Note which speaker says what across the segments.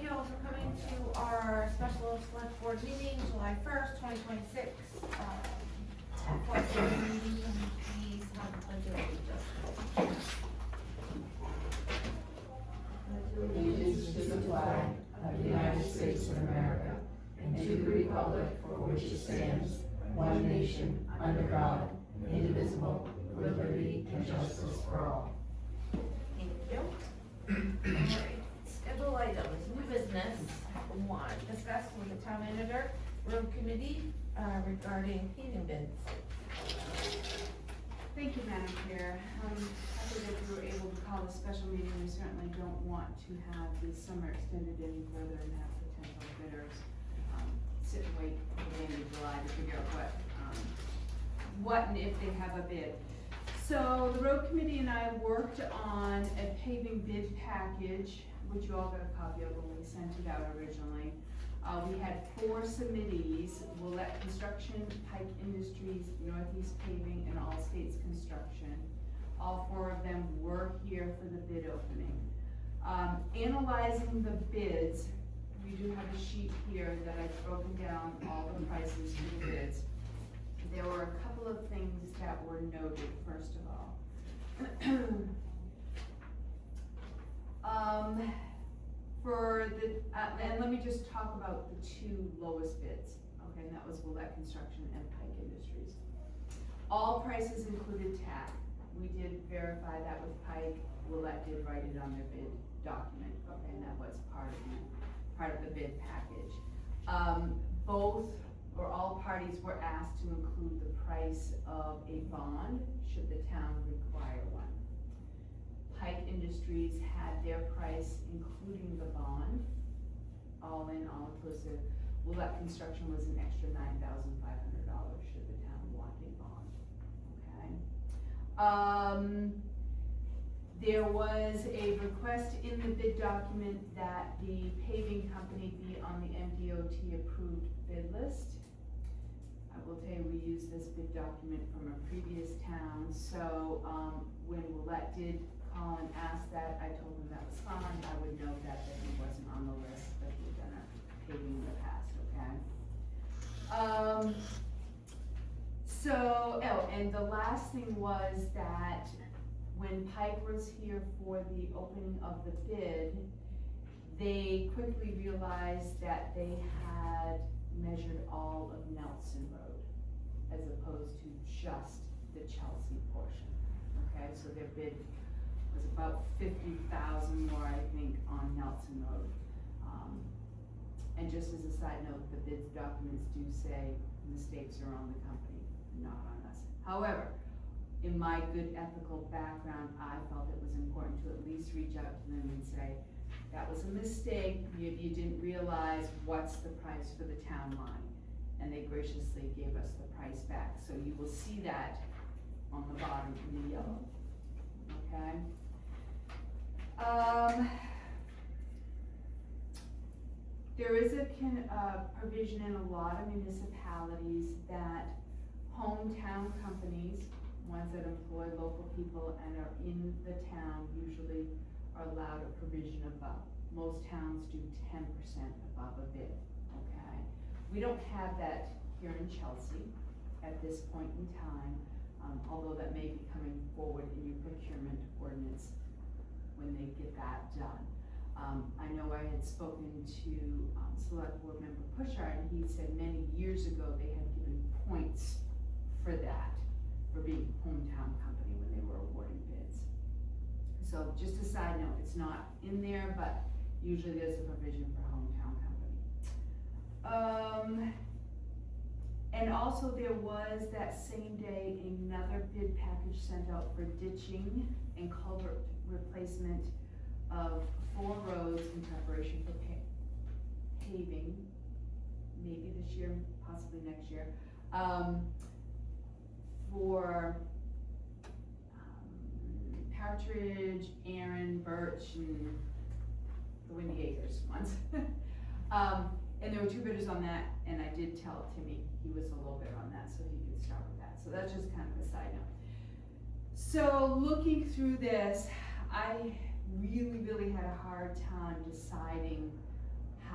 Speaker 1: you all for coming to our special select board meeting, July 1st, 2026. For the meeting, please have a pledge of allegiance.
Speaker 2: Allegiance to the flag of the United States of America and to the republic for which it stands, one nation, under God, indivisible, with liberty and justice for all.
Speaker 1: Thank you. Alright, schedule items, new business, one, discuss with the town manager, road committee, regarding paving bids.
Speaker 3: Thank you, Madam Chair. Happy that you were able to call a special meeting. We certainly don't want to have the summer extended any further and have potential bidders sit and wait for the end of July to figure out what and if they have a bid. So the road committee and I worked on a paving bid package, which you all got a copy of when we sent it out originally. We had 4 submittees: Willett Construction, Pike Industries, Northeast Paving, and All States Construction. All 4 of them were here for the bid opening. Analyzing the bids, we do have a sheet here that I've broken down all the prices for the bids. There were a couple of things that were noted, first of all. And let me just talk about the 2 lowest bids, okay, and that was Willett Construction and Pike Industries. All prices included TAC. We did verify that with Pike. Willett did write it on their bid document, okay, and that was part of the bid package. All parties were asked to include the price of a bond, should the town require one. Pike Industries had their price including the bond, all in, all inclusive. Willett Construction was an extra $9,500 should the town want a bond, okay? There was a request in the bid document that the paving company be on the MDOT approved bid list. I will tell you, we used this bid document from a previous town, so when Willett did call and ask that, I told him that was fine. I would note that he wasn't on the list, but we've done our paving in the past, okay? And the last thing was that when Pike was here for the opening of the bid, they quickly realized that they had measured all of Nelson Road as opposed to just the Chelsea portion, okay? So their bid was about 50,000 more, I think, on Nelson Road. And just as a side note, the bid documents do say mistakes are on the company, not on us. However, in my good ethical background, I felt it was important to at least reach out to them and say, that was a mistake, you didn't realize what's the price for the town line. And they graciously gave us the price back. So you will see that on the bottom in the yellow, okay? There is a provision in a lot of municipalities that hometown companies, ones that employ local people and are in the town, usually are allowed a provision above. Most towns do 10% above a bid, okay? We don't have that here in Chelsea at this point in time, although that may be coming forward in your procurement ordinance when they get that done. I know I had spoken to Select Board Member Pushard, and he said many years ago they had given points for that, for being hometown company when they were awarding bids. So just a side note, it's not in there, but usually there's a provision for hometown company. And also there was that same day another bid package sent out for ditching and culvert replacement of 4 roads in preparation for paving, maybe this year, possibly next year, for Partridge, Aaron, Birch, and the Windy Acres ones. And there were 2 bidders on that, and I did tell Timmy he was a little bit on that, so he could start with that. So that's just kind of a side note. So looking through this, I really had a hard time deciding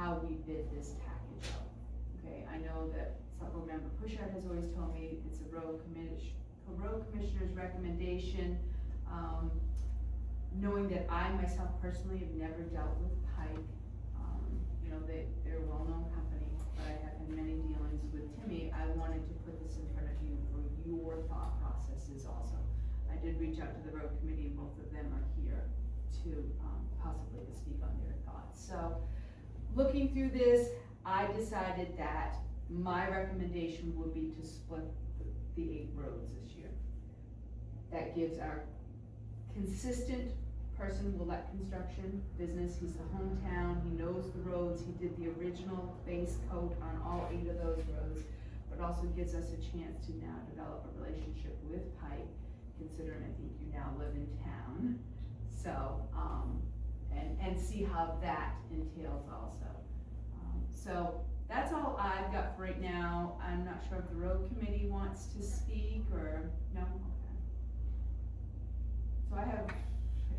Speaker 3: how we bid this package out. Okay, I know that Selectboard Member Pushart has always told me it's a road commissioner's recommendation. Knowing that I myself personally have never dealt with Pike, you know, they're a well-known company, but I have had many dealings with Timmy. I wanted to put this in front of you for your thought processes also. I did reach out to the road committee, and both of them are here to possibly to speak on their thoughts. So, looking through this, I decided that my recommendation would be to split the 8 roads this year. That gives our consistent person will let construction business, he's the hometown, he knows the roads, he did the original base coat on all 8 of those roads, but also gives us a chance to now develop a relationship with Pike, considering I think you now live in town. So, and see how that entails also. So that's all I've got for right now. I'm not sure if the road committee wants to speak or, no? Okay. So I have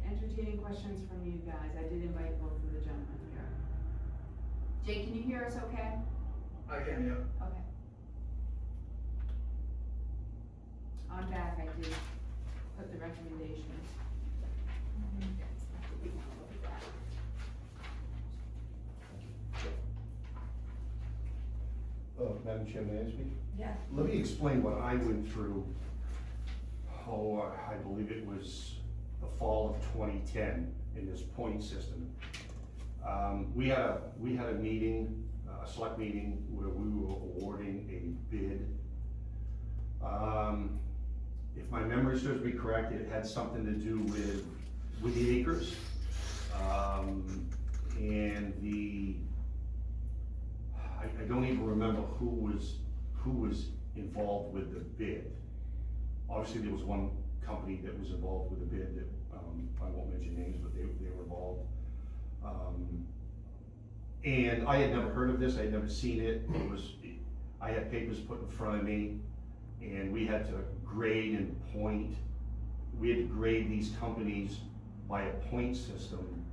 Speaker 3: entertaining questions from you guys. I did invite both of the gentlemen here. Jake, can you hear us okay?
Speaker 4: I can, yeah.
Speaker 3: Okay. On back, I did put the recommendations.
Speaker 5: Madam Chair, may I speak?
Speaker 1: Yeah.
Speaker 5: Let me explain what I went through. I believe it was the fall of 2010 in this point system. We had a meeting, a select meeting, where we were awarding a bid. If my memory serves me correct, it had something to do with the acres. And I don't even remember who was involved with the bid. Obviously, there was one company that was involved with the bid that, I won't mention names, but they were involved. And I had never heard of this, I had never seen it. I had papers put in front of me, and we had to grade and point. We had to grade these companies by a point system.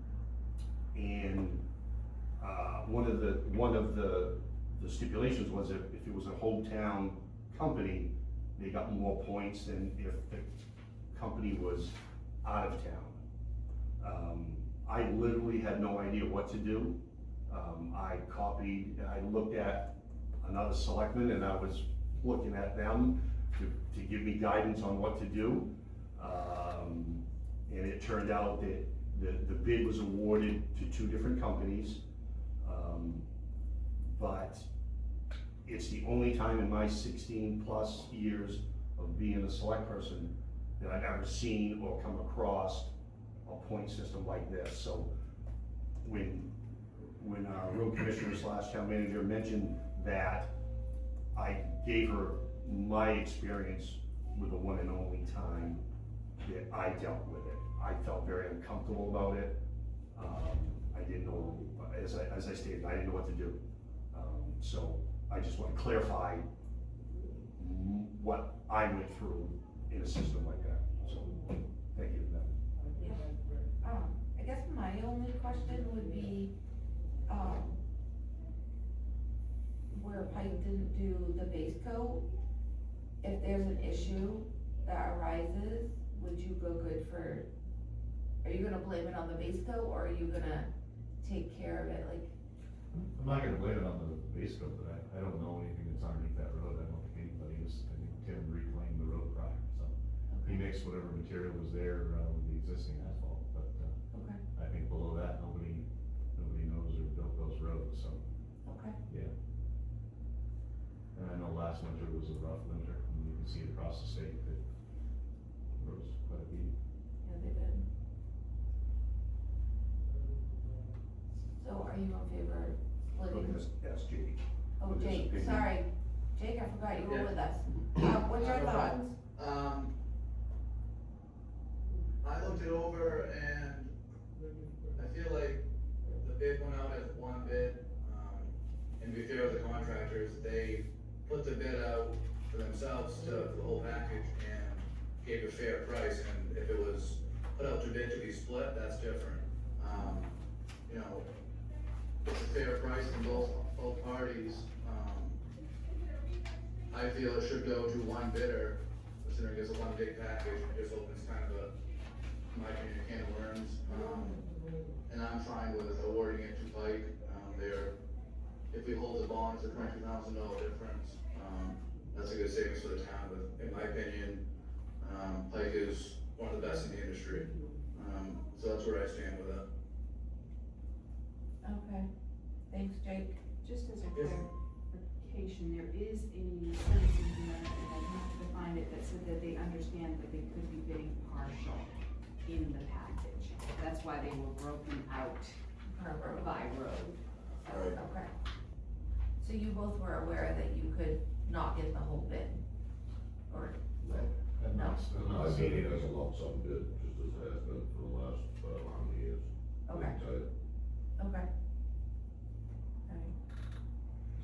Speaker 5: And one of the stipulations was if it was a hometown company, they got more points than if the company was out of town. I literally had no idea what to do. I looked at another selectman, and I was looking at them to give me guidance on what to do. And it turned out that the bid was awarded to 2 different companies. But it's the only time in my 16+ years of being a select person that I've ever seen or come across a point system like this. So when our road commissioner / town manager mentioned that, I gave her my experience with the one and only time that I dealt with it. I felt very uncomfortable about it. I didn't know, as I stated, I didn't know what to do. So I just want to clarify what I went through in a system like that. So, thank you.
Speaker 1: I guess my only question would be, where Pike didn't do the base coat, if there's an issue that arises, would you go good for, are you gonna blame it on the base coat, or are you gonna take care of it, like?
Speaker 6: I'm not gonna blame it on the base coat, but I don't know anything that's underneath that road. I don't think anybody is. I think Tim reclaimed the road prior, so he mixed whatever material was there with the existing asphalt, but
Speaker 1: Okay.
Speaker 6: I think below that, nobody knows or built those roads, so,
Speaker 1: Okay.
Speaker 6: yeah. And I know last winter was a rough winter, and you can see across the state that there was quite a beat.
Speaker 1: Yeah, they did. So are you in favor of splitting?
Speaker 5: Ask Jake.
Speaker 1: Oh,
Speaker 5: With his
Speaker 1: Jake,
Speaker 5: opinion.
Speaker 1: sorry. Jake, I forgot you were
Speaker 4: Yeah.
Speaker 1: with us. What's your
Speaker 4: No
Speaker 1: thoughts?
Speaker 4: problem. I looked it over, and I feel like the bid went out as one bid. And to be fair to the contractors, they put the bid out for themselves for the whole package and gave a fair price, and if it was put out to bid to be split, that's different. You know, it's a fair price. price from both parties, I feel it should go to one bidder, considering it's a one big package, it just opens kind of a, in my opinion, a can of worms. And I'm fine with awarding it to Pike, if we hold the bond, it's a $22,000 difference, that's a good savings for the town, but in my opinion, Pike is one of the best in the industry, so that's where I stand with it.
Speaker 1: Okay, thanks, Jake.
Speaker 3: Just as a
Speaker 4: Yes.
Speaker 3: clarification, there is a sentence in here, and I have to find it, that said that they understand that they could be bidding partial in the package. That's why they were broken out
Speaker 1: Per road.
Speaker 3: by road.
Speaker 4: Right.
Speaker 1: Okay. So you both were aware that you could not get the whole bid? Or,
Speaker 6: And
Speaker 1: No.
Speaker 6: that's, and
Speaker 7: I
Speaker 6: that's
Speaker 7: see it as a lump sum bid, just as it has been for the last, how many years?
Speaker 1: okay,
Speaker 7: It's
Speaker 1: okay.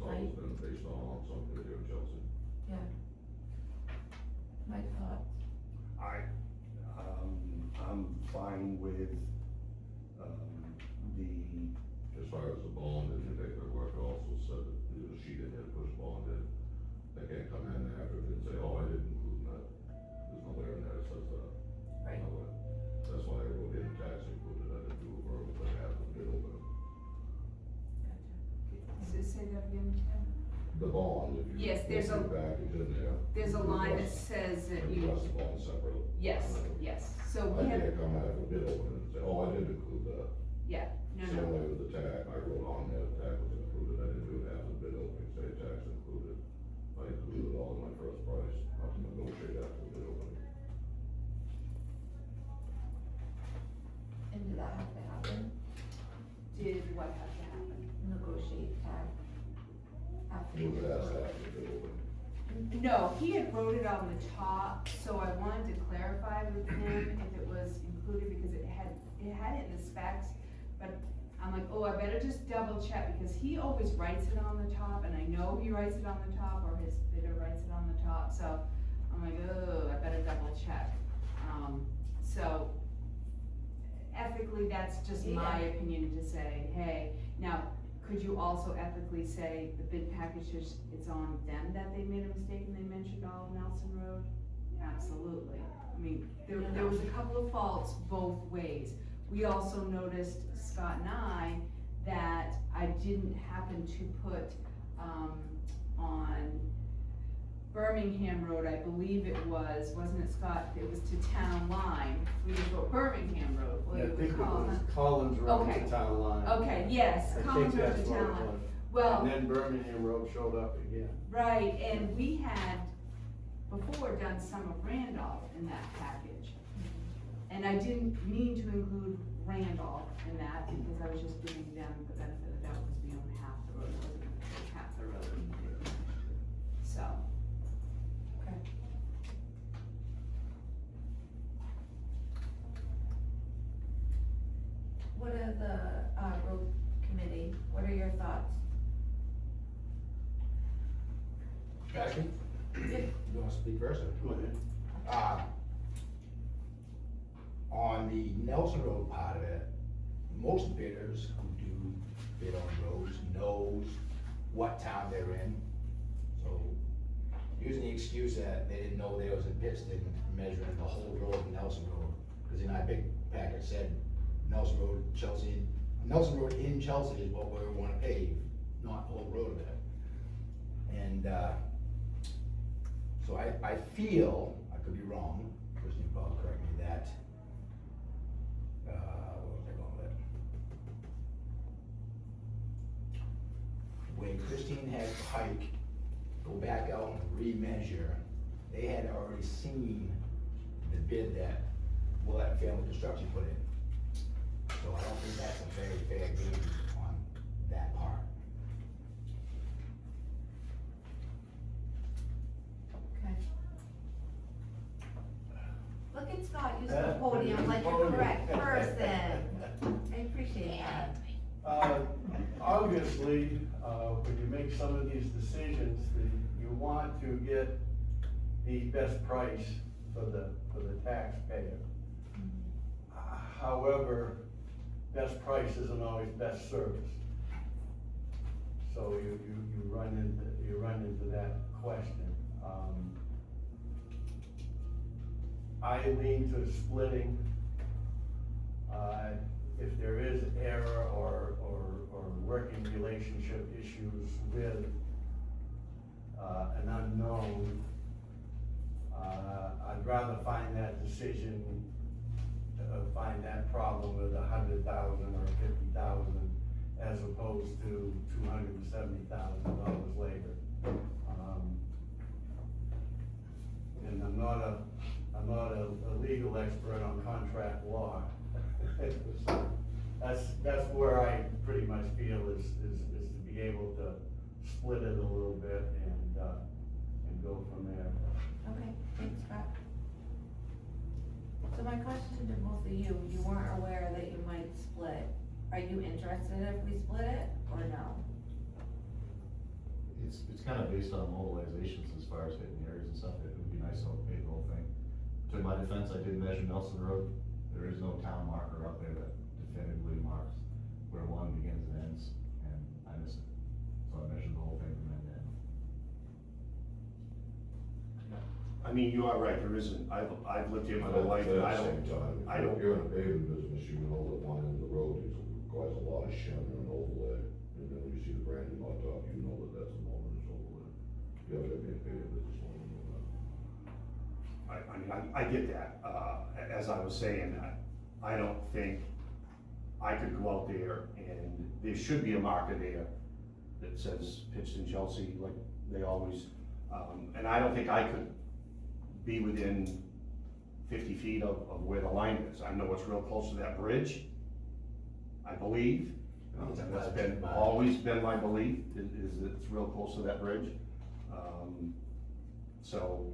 Speaker 1: Alright,
Speaker 7: always been based on lump sum bid here in Chelsea.
Speaker 1: yeah. My thoughts?
Speaker 5: I'm fine with,
Speaker 7: As far as the bond, and the paperwork also said that there's a sheet in there, push bond in. They can't come in after and say, oh, I didn't include that. There's nowhere in there that says that.
Speaker 1: Right.
Speaker 7: Nowhere. That's why I wrote in tax included, I didn't do a verbal, but I have the bid open.
Speaker 3: Say that again, Tim?
Speaker 7: The bond, if you.
Speaker 3: Yes, there's
Speaker 7: look
Speaker 3: a-
Speaker 7: at the package in there.
Speaker 3: There's a
Speaker 7: you
Speaker 3: line that
Speaker 7: address-
Speaker 3: says that you,
Speaker 7: address the bond separately.
Speaker 3: yes, yes, so
Speaker 7: I
Speaker 3: we have,
Speaker 7: can't come out of a bid open and say, oh, I didn't include that.
Speaker 3: yeah, no,
Speaker 7: Same
Speaker 3: no,
Speaker 7: way with the tag, I wrote on there, the tag was included, I didn't do half the bid opening, say tax included. I included it all in my first price, not to negotiate after the bid opening.
Speaker 1: And did that have to happen?
Speaker 3: did what have to happen?
Speaker 1: Negotiate tag? After
Speaker 7: You
Speaker 1: you
Speaker 7: would ask
Speaker 1: vote?
Speaker 7: that after the bid opening.
Speaker 3: No, he had wrote it on the top, so I wanted to clarify with him if it was included, because it had it in the specs, but I'm like, oh, I better just double check, because he always writes it on the top, and I know he writes it on the top, or his bidder writes it on the top, so I'm like, oh, I better double check. So ethically, that's just my
Speaker 1: Yeah.
Speaker 3: opinion to say, hey, now, could you also ethically say the bid package is, it's on them that they made a mistake and they mentioned all of Nelson Road? Absolutely. I mean, there was a couple of faults both ways. We also noticed, Scott and I, that I didn't happen to put, on Birmingham Road, I believe it was, wasn't it, Scott? It was to Town Line. We didn't go Birmingham Road, what
Speaker 8: Yeah,
Speaker 3: do
Speaker 8: I
Speaker 3: you
Speaker 8: think it
Speaker 3: call
Speaker 8: was
Speaker 3: it?
Speaker 8: Collins Road
Speaker 3: Okay.
Speaker 8: to Town Line.
Speaker 3: Okay, yes,
Speaker 8: I think
Speaker 3: Collins Road
Speaker 8: that's
Speaker 3: to
Speaker 8: what
Speaker 3: Town
Speaker 8: it
Speaker 3: Line.
Speaker 8: was.
Speaker 3: Well,
Speaker 8: And then Birmingham Road showed up again.
Speaker 3: right, and we had before done some of Randolph in that package. And I didn't mean to include Randolph in that, because I was just giving them the benefit of the doubt, because we own half the road, it wasn't half the road. So,
Speaker 1: Okay. What are the, road committee, what are your thoughts?
Speaker 9: Jackie? You wanna speak first?
Speaker 8: Go ahead.
Speaker 9: On the Nelson Road part of it, most bidders who do bid on roads knows what town they're in. So, using the excuse that they didn't know there was a Pittston measuring the whole road of Nelson Road, cause in our big package said Nelson Road, Chelsea, Nelson Road in Chelsea is what we wanna pave, not the whole road of it. And, so I feel, I could be wrong, Christine probably correct me, that, what was I going with? When Christine had Pike go back out and remeasure, they had already seen the bid that Willett Family Construction put in. So I don't think that's a very fair game on that part.
Speaker 1: Okay. Look at Scott using the podium like the correct person. I appreciate that.
Speaker 8: Obviously, when you make some of these decisions, you want to get the best price for the taxpayer. However, best price isn't always best service. So you run into that question. I lean to splitting. If there is error or working relationship issues with, an unknown, I'd rather find that decision, find that problem with $100,000 or $50,000 as opposed to $270,000 later. And I'm not a legal expert on contract law. So that's where I pretty much feel is to be able to split it a little bit and go from there.
Speaker 1: Okay, thanks, Scott. So my question to both of you, you weren't aware that you might split. Are you interested if we split it, or no?
Speaker 6: It's kind of based on mobilizations as far as hitting areas and stuff. It would be nice to pay the whole thing. To my defense, I did measure Nelson Road. There is no town marker up there that definitively marks where one begins and ends, and I missed it. So I measured the whole thing from end to end.
Speaker 5: I mean, you are right, there isn't, I've lived here my whole life, and I
Speaker 7: At the
Speaker 5: don't,
Speaker 7: same time,
Speaker 5: I don't-
Speaker 7: if you're in a paving business, you know that one end of the road requires a lot of shimming and overlay. And then when you see the brand new hot top, you know that that's a multi-inch overlay. You have to be in a paving business long to know that.
Speaker 5: I mean, I get that, as I was saying, I don't think I could go out there and there should be a marker there that says pitched in Chelsea, like they always, and I don't think I could be within 50 feet of where the line is. I know it's real close to that bridge, I believe. That's been, always been my belief, is that it's real close to that bridge. So,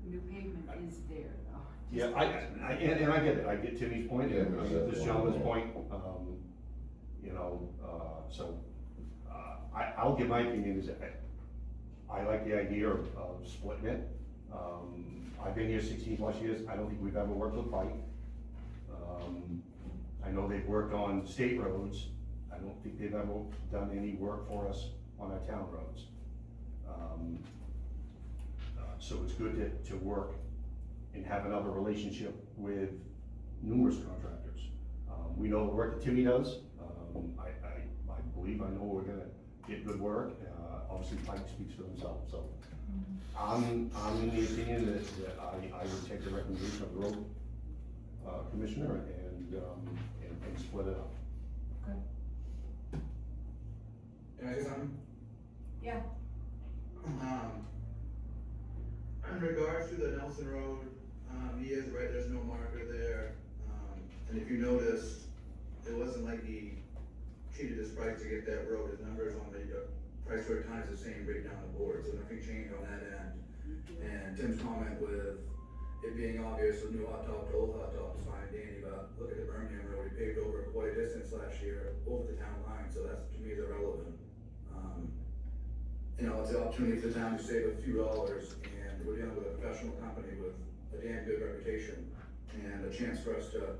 Speaker 3: New pavement is there, though.
Speaker 5: yeah, and I get it, I get Timmy's point,
Speaker 7: Yeah,
Speaker 5: and I
Speaker 7: because
Speaker 5: get
Speaker 7: that's
Speaker 5: this
Speaker 7: one
Speaker 5: gentleman's
Speaker 7: of
Speaker 5: point, you know, so, I'll give my opinion, is that I like the idea of splitting it. I've been here 16 plus years, I don't think we've ever worked with Pike. I know they've worked on state roads, I don't think they've ever done any work for us on our town roads. So it's good to work and have another relationship with numerous contractors. We know the work that Timmy does, I believe, I know we're gonna get good work, obviously Pike speaks for himself, so. I'm in the opinion that I would take the recommendation of the road, commissioner and split it up.
Speaker 4: Can I say something?
Speaker 1: Yeah.
Speaker 4: In regards to the Nelson Road, he is right, there's no marker there. And if you notice, it wasn't like he cheated his price to get that road, his numbers on the price per ton is the same right down the board, so nothing changed on that end. And Tim's comment with it being obvious, the new hot top to old hot top is fine and dandy, but look at the Birmingham Road, we paved over quite a distance last year over the town line, so that's, to me, is irrelevant. You know, it's an opportunity for the town to save a few dollars, and we're dealing with a professional company with a damn good reputation, and a chance for us to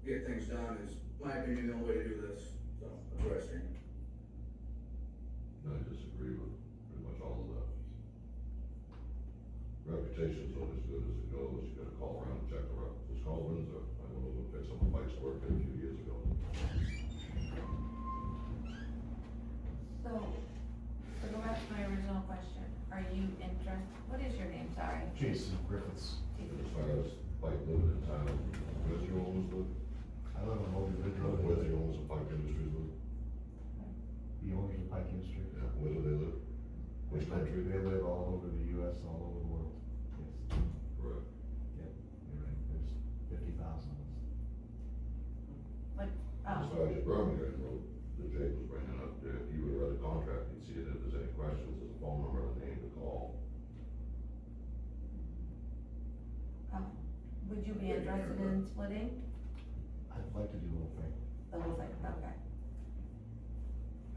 Speaker 4: get things done is, in my opinion, the only way to do this, so that's where I stand.
Speaker 7: I disagree with pretty much all of that. Reputation's only as good as it goes, you gotta call around and check the references. Carl Windsor, I don't know, fix some of Mike's work a few years ago.
Speaker 1: So, to go back to my original question, are you interested, what is your name, sorry?
Speaker 6: Jason Griffiths.
Speaker 7: As far as Pike living in town, Windsor owns the,
Speaker 6: I live on Holy Ridge Road.
Speaker 7: Windsor owns the Pike Industries,
Speaker 6: The owners of Pike Industry.
Speaker 7: yeah, where do they live? Which country?
Speaker 6: They live all over the US, all over the world. Yes.
Speaker 7: Correct.
Speaker 6: Yep, you're right. There's 50,000 of us.
Speaker 1: Like,
Speaker 7: As far as your Birmingham Road, that Jake was bringing up, if you would read the contract, you'd see that if there's any questions, there's a phone number and a name to call.
Speaker 1: would you be interested in splitting
Speaker 6: I'd like to do the whole thing.
Speaker 1: the whole thing? Okay.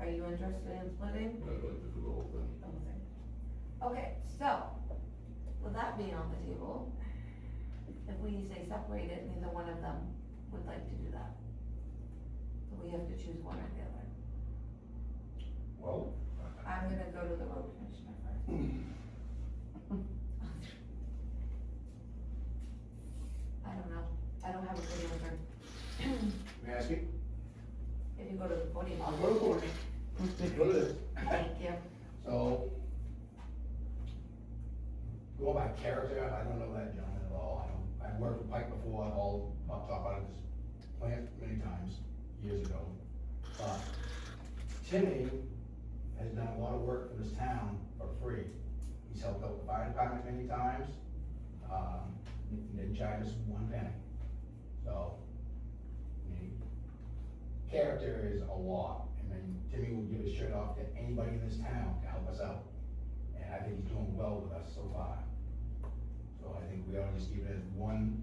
Speaker 1: Are you interested in splitting
Speaker 7: I'd like to do the whole thing.
Speaker 1: the whole thing? Okay, so, with that being on the table, if we say separate it, neither one of them would like to do that. So we have to choose one or the other.
Speaker 5: Well,
Speaker 1: I'm gonna go to the road commissioner first. I don't know, I don't have a good answer.
Speaker 9: May I speak?
Speaker 1: If you go to the podium.
Speaker 9: I'll go to court. Go to this.
Speaker 1: Thank you.
Speaker 9: So, go by character, I don't know that gentleman at all. I've worked with Pike before, I'll talk about this plant many times, years ago. But Timmy has done a lot of work for this town for free. He's helped out the fire department many times, and didn't charge us one penny. So, I mean, character is a lot. I mean, Timmy will give his shirt off to anybody in this town to help us out. And I think he's doing well with us so far. So I think we ought to just keep it as one,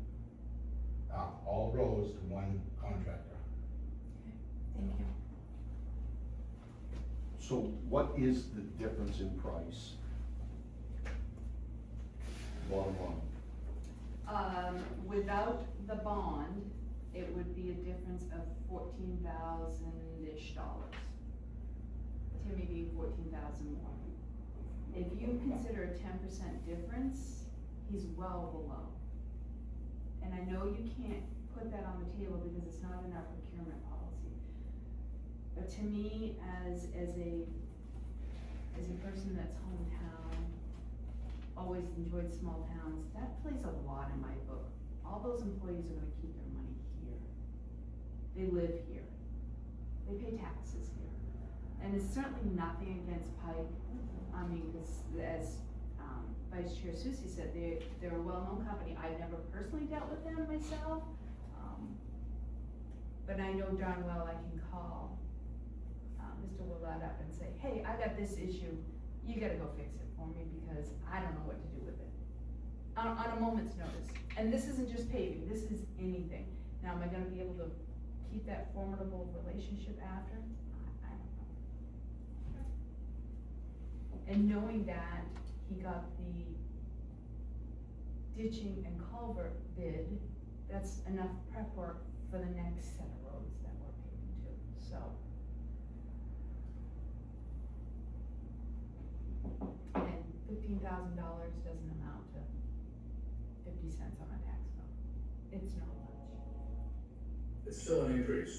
Speaker 9: all roads to one contractor.
Speaker 1: Thank you.
Speaker 5: so what is the difference in price? Bottom line.
Speaker 3: Without the bond, it would be a difference of $14,000-ish. Timmy being 14,000 more. If you consider a 10% difference, he's well below. And I know you can't put that on the table because it's not in our procurement policy. But to me, as a person that's hometown, always enjoyed small towns, that plays a lot in my book. All those employees are gonna keep their money here. They live here. They pay taxes here. And it's certainly nothing against Pike. I mean, as Vice Chair Susie said, they're a well-known company. I've never personally dealt with them myself. But I know darn well I can call Mr. Willett up and say, hey, I got this issue. You gotta go fix it for me because I don't know what to do with it. On a moment's notice. And this isn't just paving, this is anything. Now, am I gonna be able to keep that formidable relationship after? I don't know. And knowing that he got the ditching and culvert bid, that's enough prep work for the next set of roads that we're paving too, so. And $15,000 doesn't amount to 50 cents on a tax bill. It's not much.
Speaker 4: It's still an increase.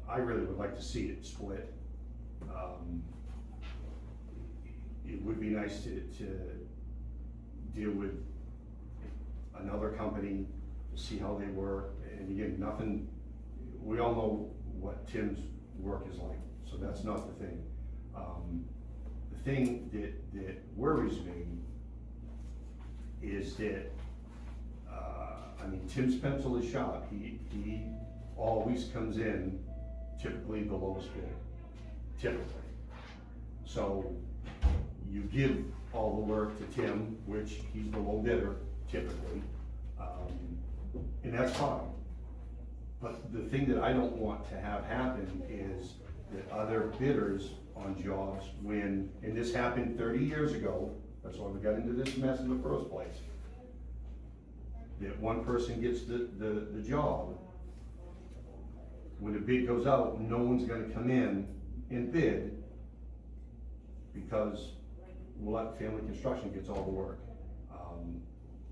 Speaker 5: I really would like to see it split. It would be nice to deal with another company, see how they work, and again, nothing, we all know what Tim's work is like, so that's not the thing. The thing that worries me is that, I mean, Tim's pencil is sharp, he always comes in typically the lowest bid, typically. So you give all the work to Tim, which he's the low bidder typically, and that's fine. But the thing that I don't want to have happen is that other bidders on jobs win, and this happened 30 years ago, that's why we got into this mess in the first place. That one person gets the job, when the bid goes out, no one's gonna come in and bid because Willett Family Construction gets all the work.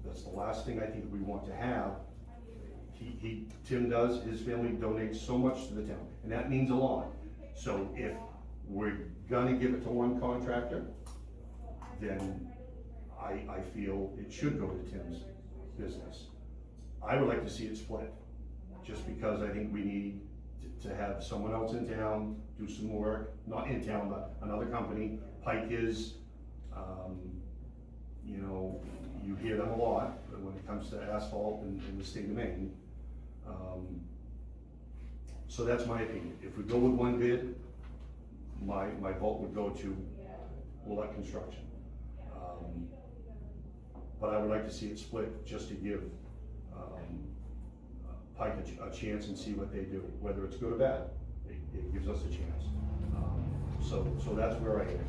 Speaker 5: That's the last thing I think we want to have. Tim does, his family donates so much to the town, and that means a lot. So if we're gonna give it to one contractor, then I feel it should go to Tim's business. I would like to see it split, just because I think we need to have someone else in town do some work, not in town, but another company. Pike is, you know, you hear them a lot when it comes to asphalt in the state of Maine. So that's my opinion. If we go with one bid, my vote would go to Willett Construction. But I would like to see it split just to give Pike a chance and see what they do, whether it's good or bad. It gives us a chance. So that's where I am.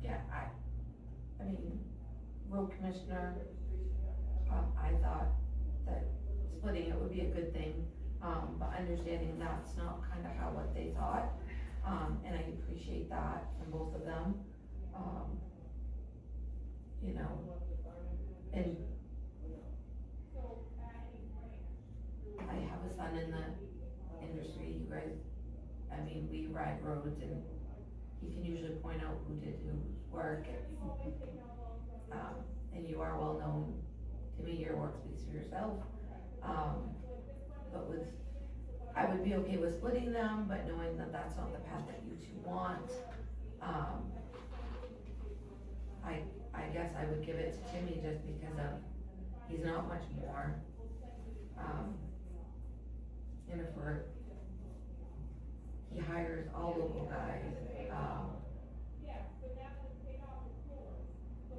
Speaker 1: Yeah, I mean, road commissioner, I thought that splitting it would be a good thing, but understanding that's not kinda how what they thought. And I appreciate that from both of them, you know, and I have a son in the industry, you guys, I mean, we ride roads and he can usually point out who did whose work and you are well known, to me, your work speaks for yourself. But with, I would be okay with splitting them, but knowing that that's not the path that you two want, I guess I would give it to Timmy just because of, he's not much more. And if he hires all local guys,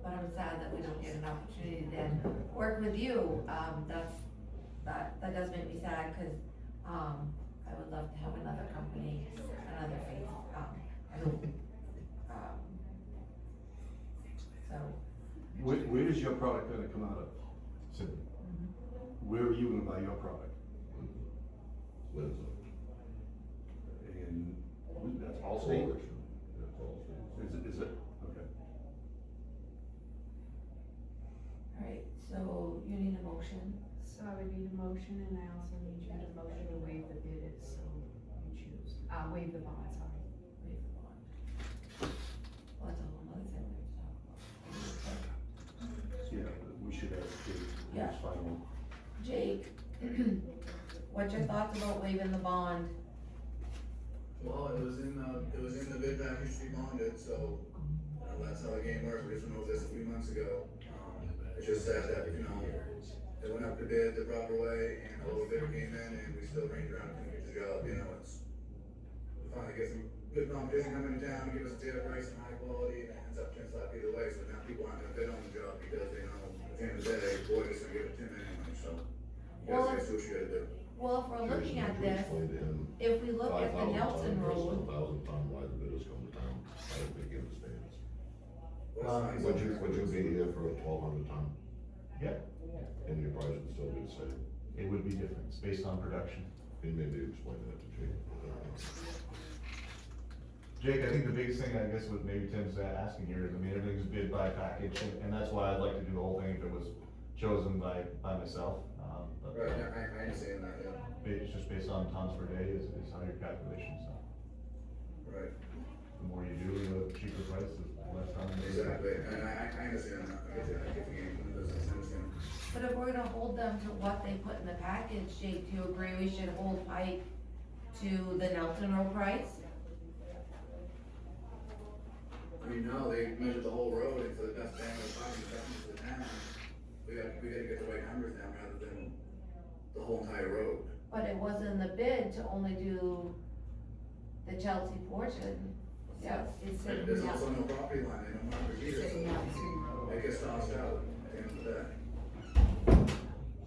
Speaker 1: but I'm sad that we don't get an opportunity to then work with you, that does make me sad, cause, I would love to have another company, another face, I hope. So,
Speaker 5: Where is your product gonna come out of?
Speaker 6: Sydney.
Speaker 5: Where are you gonna buy your product?
Speaker 7: Windsor.
Speaker 5: And that's all state?
Speaker 7: That's all state.
Speaker 5: Is it? Okay.
Speaker 1: alright, so you need a motion,
Speaker 3: So I would need a motion, and I also need you to motion to waive the bid, if so you choose, waive the bond, sorry.
Speaker 1: waive the bond. Well, that's a whole nother thing we have to talk about.
Speaker 5: Yeah, we should have
Speaker 1: Yeah.
Speaker 5: this final.
Speaker 1: Jake, what's your thoughts about waiving the bond?
Speaker 4: Well, it was in the bid package to be bonded, so, that's how the game works, we just went over this a few months ago. It just said that, you know, they went up to bid the proper way, and a lower bidder came in, and we still ranged around and finished the job, you know, we finally get some good competition coming into town, give us a fair price and high quality, and it ends up turns out either way, so now people aren't gonna bid on the job, because they know, at the end of the day, boy, it's gonna give it to Tim anyway, so. You
Speaker 1: Well,
Speaker 4: guys do what you gotta do.
Speaker 1: Well, if we're looking at this,
Speaker 7: Explain to him
Speaker 1: if we look at the
Speaker 7: 5,000
Speaker 1: Nelson
Speaker 7: ton versus
Speaker 1: Road,
Speaker 7: 1,000 ton, why the bidders come to town, I don't think he understands.
Speaker 4: Well, it's
Speaker 7: Would
Speaker 4: nice.
Speaker 7: you be here for a 1,200 ton,
Speaker 6: Yeah,
Speaker 7: and your price would still be the same?
Speaker 6: it would be different, it's based on production.
Speaker 7: And maybe explain that to Jake.
Speaker 6: Jake, I think the biggest thing, I guess, what maybe Tim's asking here is, I mean, everything's bid by package, and that's why I'd like to do the whole thing if it was chosen by myself. But
Speaker 4: Right, I understand that, yeah,
Speaker 6: it's just based on tons per day is how your calculations, so.
Speaker 4: right,
Speaker 6: The more you do, the cheaper price, the less time.
Speaker 4: exactly, and I understand that, I get the game, I understand.
Speaker 1: but if we're gonna hold them to what they put in the package, Jake, do you agree we should hold Pike to the Nelson Road price?
Speaker 4: I mean, no, they measured the whole road, and for the best bang of the buck, and the best for the town, we gotta get the right numbers down rather than the whole entire road.
Speaker 1: But it was in the bid to only do the Chelsea portion,
Speaker 3: Yeah, it's
Speaker 4: And there's also no property line, they don't mark it either, so it gets tossed out at the end of the day.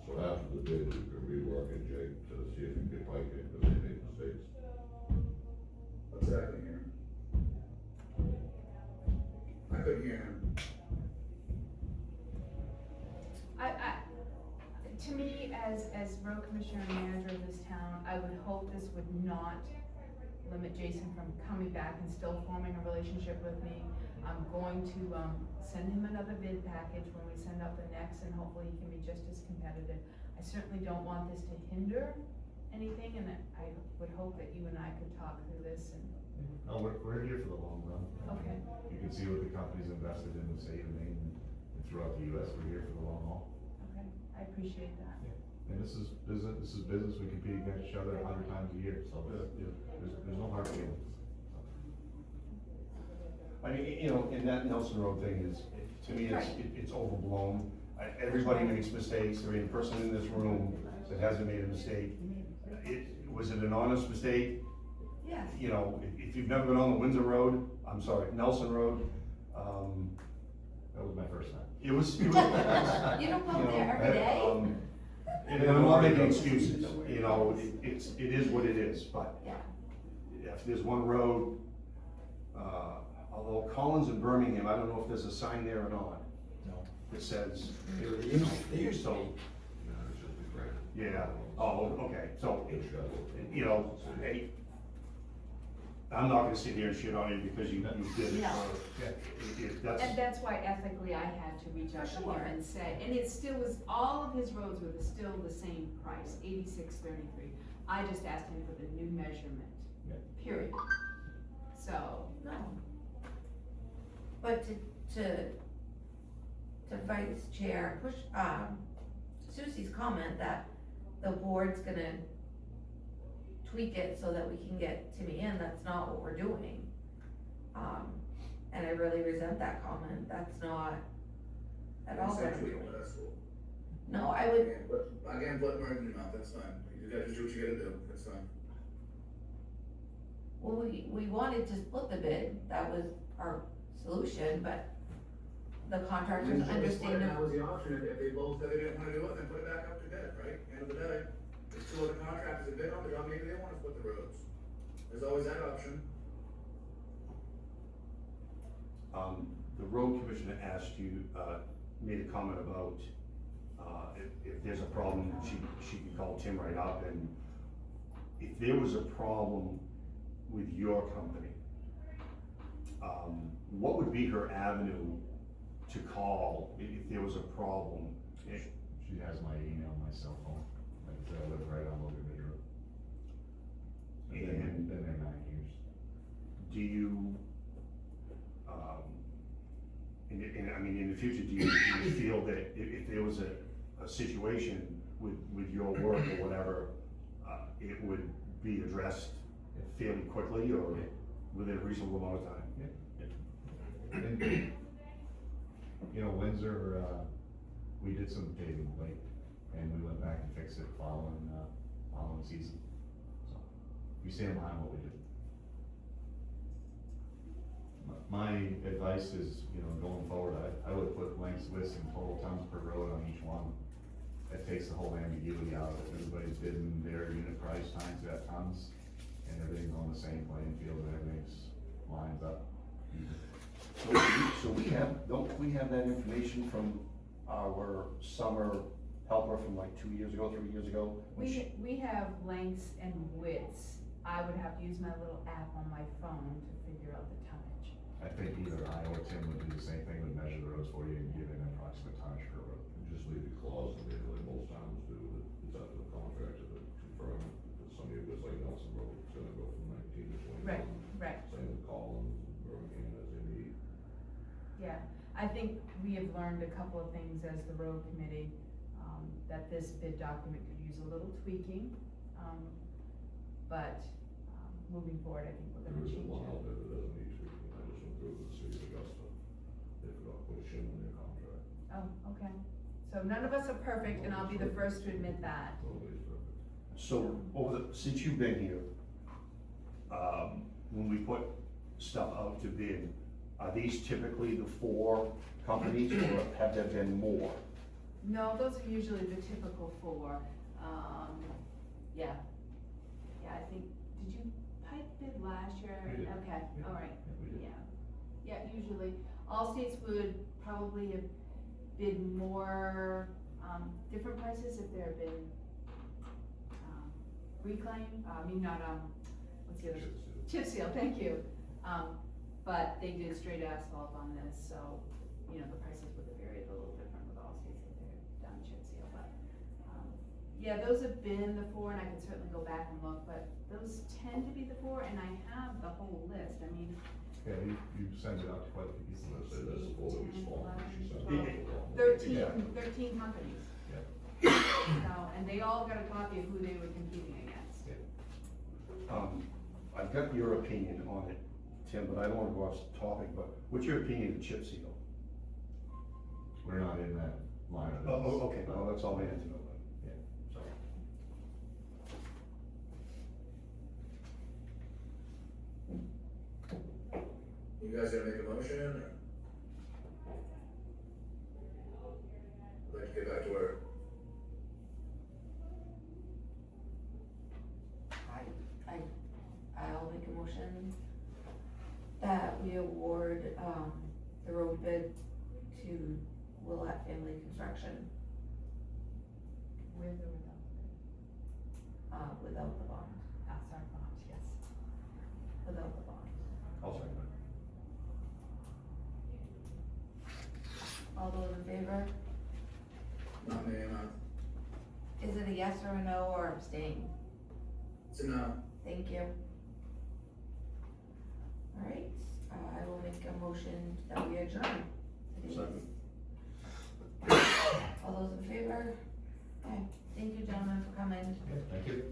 Speaker 7: So after the bid, you can rework it, Jake, to see if you can get Pike in, because they make mistakes.
Speaker 4: What's happening here? I couldn't hear him.
Speaker 3: To me, as road commissioner and manager of this town, I would hope this would not limit Jason from coming back and still forming a relationship with me. I'm going to, send him another bid package when we send out the next, and hopefully he can be just as competitive. I certainly don't want this to hinder anything, and I would hope that you and I could talk through this and.
Speaker 6: No, we're here for the long run.
Speaker 3: Okay.
Speaker 6: You can see what the company's invested in the state of Maine and throughout the US, we're here for the long haul.
Speaker 3: Okay, I appreciate that.
Speaker 6: And this is business, we compete against each other 100 times a year, so there's no hard feelings.
Speaker 5: I mean, you know, and that Nelson Road thing is, to me, it's overblown. Everybody makes mistakes, there ain't a person in this room that hasn't made a mistake. Was it an honest mistake?
Speaker 1: Yes.
Speaker 5: You know, if you've never been on the Windsor Road, I'm sorry, Nelson Road,
Speaker 6: That was my first time.
Speaker 5: it was.
Speaker 1: You don't go there every day?
Speaker 5: And I'm not making excuses, you know, it is what it is, but
Speaker 1: Yeah.
Speaker 5: if there's one road, although Collins and Birmingham, I don't know if there's a sign there or not.
Speaker 9: No.
Speaker 5: That says,
Speaker 9: They used to.
Speaker 5: so, Yeah, oh, okay, so,
Speaker 7: Which you gotta look at.
Speaker 5: you know, hey, I'm not gonna sit here and shit on you because you did it.
Speaker 3: No.
Speaker 5: If that's,
Speaker 3: And that's why ethically I had to reach out to him and say, and it still was, all of his roads were still the same price, $86.33. I just asked him for the new measurement,
Speaker 6: Yeah.
Speaker 3: period. So,
Speaker 1: No. But to Vice Chair, push, Susie's comment that the board's gonna tweak it so that we can get Timmy in, that's not what we're doing. And I really resent that comment, that's not at all what I'm doing.
Speaker 4: That's cool.
Speaker 1: No, I would,
Speaker 4: Again, put words in your mouth, that's fine. You gotta do what you gotta do, that's fine.
Speaker 1: well, we wanted to split the bid, that was our solution, but the contractors understand.
Speaker 4: That was the option, if they both said they didn't wanna do it, then put it back up to bid, right? End of the day, there's two other contractors that bid on the job, maybe they wanna split the roads. There's always that option.
Speaker 5: the road commissioner asked you, made a comment about, if there's a problem, she can call Tim right up, and if there was a problem with your company, what would be her avenue to call if there was a problem?
Speaker 6: She has my email, my cell phone, like I said, I live right on Logan Ridge Road.
Speaker 5: And-
Speaker 6: Been there 9 years.
Speaker 5: Do you, I mean, in the future, do you feel that if there was a situation with your work or whatever, it would be addressed fairly quickly or within a reasonable amount of time?
Speaker 6: And, you know, Windsor, we did some paving late, and we went back and fixed it following season. So, we stand behind what we did. My advice is, you know, going forward, I would put lengths, widths, and total tons per road on each one. That takes the whole ambiguity out of it. Everybody's bidding their unit price times that tons, and everything's on the same playing field, and everything's lines up.
Speaker 5: So we have, don't we have that information from our summer helper from like 2 years ago, 3 years ago?
Speaker 3: we have lengths and widths. I would have to use my little app on my phone to figure out the tonnage.
Speaker 6: I think either I or Tim would do the same thing, would measure the roads for you and give an approximate tonnage per road.
Speaker 7: And just leave the clause in there, like most towns do, that it's up to the contractor to confirm it, because some of it was like Nelson Road, it's gonna go from 19 to 20.
Speaker 3: Right.
Speaker 7: Same with Collins, and Birmingham as they need.
Speaker 3: Yeah, I think we have learned a couple of things as the road committee, that this bid document could use a little tweaking. But, moving forward, I think we're
Speaker 7: There
Speaker 3: gonna
Speaker 7: is
Speaker 3: change
Speaker 7: one out
Speaker 3: it.
Speaker 7: there that doesn't need tweaking, I just went through with the city of Augusta, they forgot to put a shim on their contract.
Speaker 3: Oh, okay. So none of us are perfect, and I'll be the first to admit that.
Speaker 7: Nobody's perfect.
Speaker 5: So, since you've been here, when we put stuff out to bid, are these typically the 4 companies, or have there been more?
Speaker 3: No, those are usually the typical 4. Yeah. Yeah, I think, did you pipe bid last year?
Speaker 6: We did.
Speaker 3: Okay,
Speaker 6: Yeah.
Speaker 3: all right,
Speaker 6: Yeah, we did.
Speaker 3: yeah. Yeah, usually, all states would probably have bid more, different prices if there had been, reclaim, what's the other? Chip seal, thank you. But they did straight asphalt on this, so, you know, the prices would have varied a little different with all states if they're done chip seal, but, yeah, those have been the 4, and I can certainly go back and look, but those tend to be the 4, and I have the whole list, I mean,
Speaker 6: Yeah, you send it out to quite a few people.
Speaker 7: I say that's the folder we spawned, she sent
Speaker 5: Yeah.
Speaker 7: it out.
Speaker 3: 13 companies. So, and they all got a copy of who they were competing against.
Speaker 5: I've got your opinion on it, Tim, but I don't wanna go off topic, but what's your opinion of chip seal?
Speaker 6: We're not in that line of business.
Speaker 5: Oh, okay, well, that's all I had to know then.
Speaker 6: Yeah.
Speaker 5: Sorry.
Speaker 4: You guys gonna make a motion, or? I'd like to get back to work.
Speaker 1: I'll make a motion that we award, the road bid to Willett Family Construction.
Speaker 3: With or without?
Speaker 1: without the bond,
Speaker 2: That's our bond, yes.
Speaker 1: without the bond.
Speaker 5: I'll second that.
Speaker 1: All those in favor?
Speaker 4: Not me, not,
Speaker 1: Is it a yes or a no or abstain?
Speaker 4: it's a no.
Speaker 1: Thank you. Alright, I will make a motion that we adjourn.
Speaker 5: Second.
Speaker 1: All those in favor? Okay, thank you gentlemen for coming.
Speaker 6: Okay, thank you.